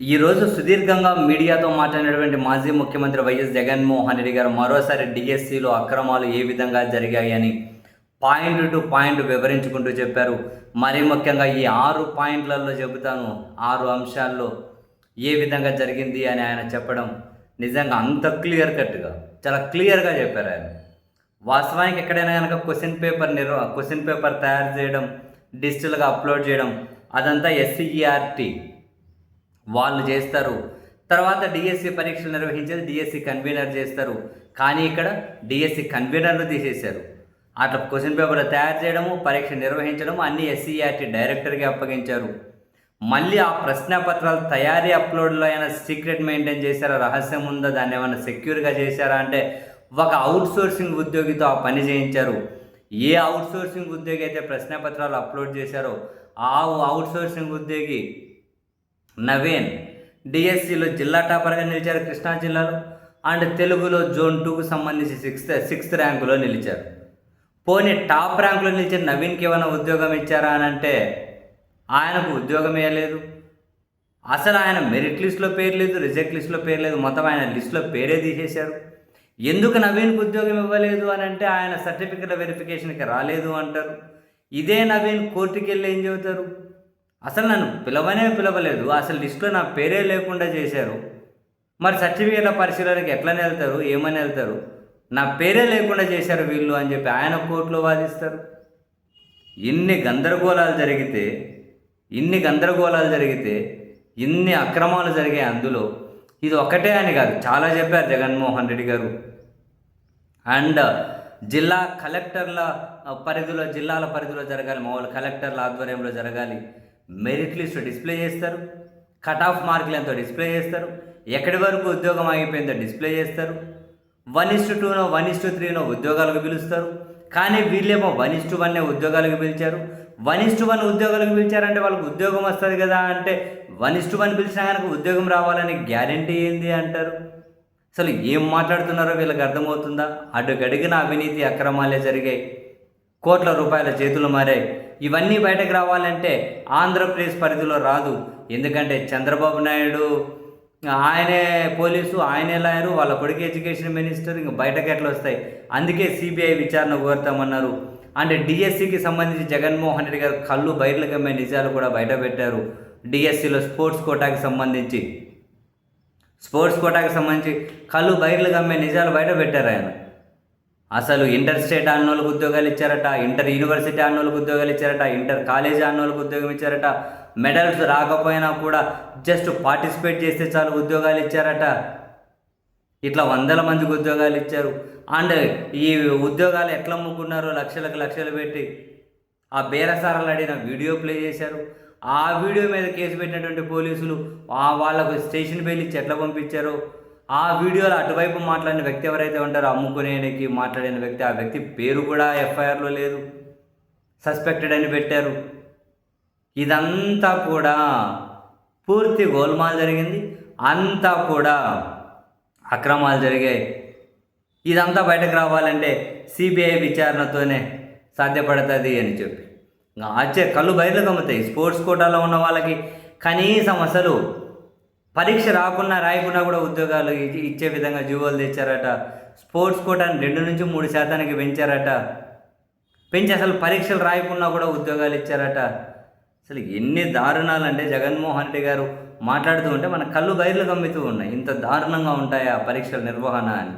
ఈరోజు సుదీర్ఘంగా మీడియాతో మాట్లాడినటువంటి మాజీ ముఖ్యమంత్రి వైఎస్ జగన్మోహన్ రెడ్డి గారు మరోసారి డిఎస్సిలో అక్రమాలు ఏ విధంగా జరిగాయని పాయింట్ టు పాయింట్ వివరించుకుంటూ చెప్పారు. మరీ ముఖ్యంగా ఈ 6 పాయింట్లలో చెబుతాను, 6 అంశాల్లో ఏ విధంగా జరిగింది అని ఆయన చెప్పడం నిజంగా అంత క్లియర్ కట్గా, చాలా క్లియర్గా చెప్పారు ఆయన. వాస్తవానికి ఎక్కడైనా కనుక క్వశ్చన్ పేపర్ తయారు చేయడం, డిజిటల్గా అప్లోడ్ చేయడం అదంతా ఎస్సీఈఆర్టీ వాళ్ళు చేస్తారు. తర్వాత డిఎస్సి పరీక్షలు నిర్వహించేది డిఎస్సి కన్వీనర్ చేస్తారు. కానీ ఇక్కడ డిఎస్సి కన్వీనర్లు తీసేశారు. అట్లా క్వశ్చన్ పేపర్లు తయారు చేయడము, పరీక్ష నిర్వహించడము అన్నీ ఎస్సీఆర్టీ డైరెక్టర్కి అప్పగించారు. మళ్ళీ ఆ ప్రశ్నపత్రాలు తయారీ అప్లోడ్లో అయినా సీక్రెట్ మెయింటైన్ చేశారా, రహస్యం ఉందా, దాన్ని ఏమైనా సెక్యూర్గా చేశారా అంటే ఒక అవుట్సోర్సింగ్ ఉద్యోగితో ఆ పని చేయించారు. ఏ అవుట్సోర్సింగ్ ఉద్యోగి అయితే ప్రశ్నపత్రాలు అప్లోడ్ చేశారో ఆ అవుట్సోర్సింగ్ ఉద్యోగి నవీన్ డిఎస్సిలో జిల్లా టాపర్గా నిలిచారు కృష్ణా జిల్లాలో. అండ్ తెలుగులో జోన్ 2కు సంబంధించి సిక్స్త్ ర్యాంకులో నిలిచారు. పోనీ టాప్ ర్యాంకులో నిలిచిన నవీన్కి ఏమైనా ఉద్యోగం ఇచ్చారా అని అంటే ఆయనకు ఉద్యోగం ఇవ్వలేదు. అసలు ఆయన మెరిట్ లిస్ట్లో పేరు లేదు, రిజెక్ట్ లిస్ట్లో పేరు లేదు, మొత్తం ఆయన లిస్ట్లో పేరే తీసేశారు. ఎందుకు నవీన్కి ఉద్యోగం ఇవ్వలేదు అని అంటే ఆయన సర్టిఫికెట్ వెరిఫికేషన్కి రాలేదు అంటారు. ఇదే నవీన్ కోర్టుకి వెళ్ళి ఏం చెబుతారు, అసలు నన్ను పిలవలేదు, అసలు లిస్టులో నా పేరే లేకుండా చేశారు, మరి సర్టిఫికేట్ల పరిశీలనకి ఎట్లని వెళ్తారు, ఏమని వెళ్తారు, నా పేరే లేకుండా చేశారు వీళ్ళు అని చెప్పి ఆయన కోర్టులో వాదిస్తారు. ఇన్ని గందరగోళాలు జరిగితే ఇన్ని అక్రమాలు జరిగాయి. అందులో ఇది ఒకటే అని కాదు, చాలా చెప్పారు జగన్మోహన్ రెడ్డి గారు. అండ్ జిల్లా కలెక్టర్ల పరిధిలో, జిల్లాల పరిధిలో జరగాలి, మామూలు కలెక్టర్ల ఆధ్వర్యంలో జరగాలి. మెరిట్ లిస్ట్ డిస్ప్లే చేస్తారు, కట్ ఆఫ్ మార్కులు ఎంతో డిస్ప్లే చేస్తారు, ఎక్కడి వరకు ఉద్యోగం ఆగిపోయిందో డిస్ప్లే చేస్తారు. 1:2నో 1:3నో ఉద్యోగాలకు పిలుస్తారు. కానీ వీళ్ళేమో 1:1 ఉద్యోగాలకు పిలిచారు. 1:1 ఉద్యోగాలకు పిలిచారంటే వాళ్ళకి ఉద్యోగం వస్తుంది కదా అంటే 1:1 పిలిచినా కనుక ఉద్యోగం రావాలని గ్యారంటీ ఏంది అంటారు. అసలు ఏం మాట్లాడుతున్నారో వీళ్ళకి అర్థమవుతుందా? అడుగడిగిన అవినీతి అక్రమాలే జరిగాయి, కోట్ల రూపాయల చేతులు మారాయి. ఇవన్నీ బయటకు రావాలంటే ఆంధ్రప్రదేశ్ పరిధిలో రాదు. ఎందుకంటే చంద్రబాబు నాయుడు ఆయనే పోలీసు, ఆయనే లాయరు, వాళ్ళ కొడుకు ఎడ్యుకేషన్ మినిస్టర్, ఇంక బయటకు ఎట్లా వస్తాయి? అందుకే సిబిఐ విచారణ కోరుతామన్నారు. అంటే డిఎస్సికి సంబంధించి జగన్మోహన్ రెడ్డి గారు కళ్ళు బయటలు కమ్మే నిజాలు కూడా బయట పెట్టారు. డిఎస్సిలో స్పోర్ట్స్ కోటాకి సంబంధించి కళ్ళు బయటలు కమ్మే నిజాలు బయట పెట్టారు ఆయన. అసలు ఇంటర్ స్టేట్ ఆడినోళ్ళకి ఉద్యోగాలు ఇచ్చారట, ఇంటర్ యూనివర్సిటీ ఆడినోళ్ళకి ఉద్యోగాలు ఇచ్చారట, ఇంటర్ కాలేజీ ఆడినోళ్ళకి ఉద్యోగం ఇచ్చారట, మెడల్స్ రాకపోయినా కూడా జస్ట్ పార్టిసిపేట్ చేస్తే చాలు ఉద్యోగాలు ఇచ్చారట. ఇట్లా 100 మందికి ఉద్యోగాలు ఇచ్చారు. అండ్ ఈ ఉద్యోగాలు ఎట్లా అమ్ముకున్నారో లక్షలు పెట్టి ఆ బేరసారాలు ఆడిన వీడియో ప్లే చేశారు. ఆ వీడియో మీద కేసు పెట్టినటువంటి పోలీసులు వాళ్ళకు స్టేషన్ బెయిల్ ఇచ్చి ఎట్లా పంపించారో, ఆ వీడియోలో అటువైపు మాట్లాడిన వ్యక్తి ఎవరైతే ఉంటారో, అమ్ముకునేకి మాట్లాడిన వ్యక్తి, ఆ వ్యక్తి పేరు కూడా ఎఫ్ఐఆర్లో లేదు, సస్పెక్టెడ్ అని పెట్టారు. ఇదంతా కూడా పూర్తి గోల్మాల్ జరిగింది, అంతా కూడా అక్రమాలు జరిగాయి. ఇదంతా బయటకు రావాలంటే సిబిఐ విచారణతోనే సాధ్యపడుతుంది అని చెప్పి కళ్ళు బయటకు కమ్ముతాయి. స్పోర్ట్స్ కోటాలో ఉన్న వాళ్ళకి కనీసం అసలు పరీక్ష రాయకుండా కూడా ఉద్యోగాలు ఇచ్చే విధంగా జీవోలు తెచ్చారట. స్పోర్ట్స్ కోటాని 2 నుంచి 3% పెంచారట. పెంచి అసలు పరీక్షలు రాయకుండా కూడా ఉద్యోగాలు ఇచ్చారట. అసలు ఎన్ని దారుణాలంటే జగన్మోహన్ రెడ్డి గారు మాట్లాడుతూ ఉంటే మన కళ్ళు బయర్లు కమ్ముతూ ఉన్నాయి. ఇంత దారుణంగా ఉంటాయా పరీక్షల నిర్వహణ అని.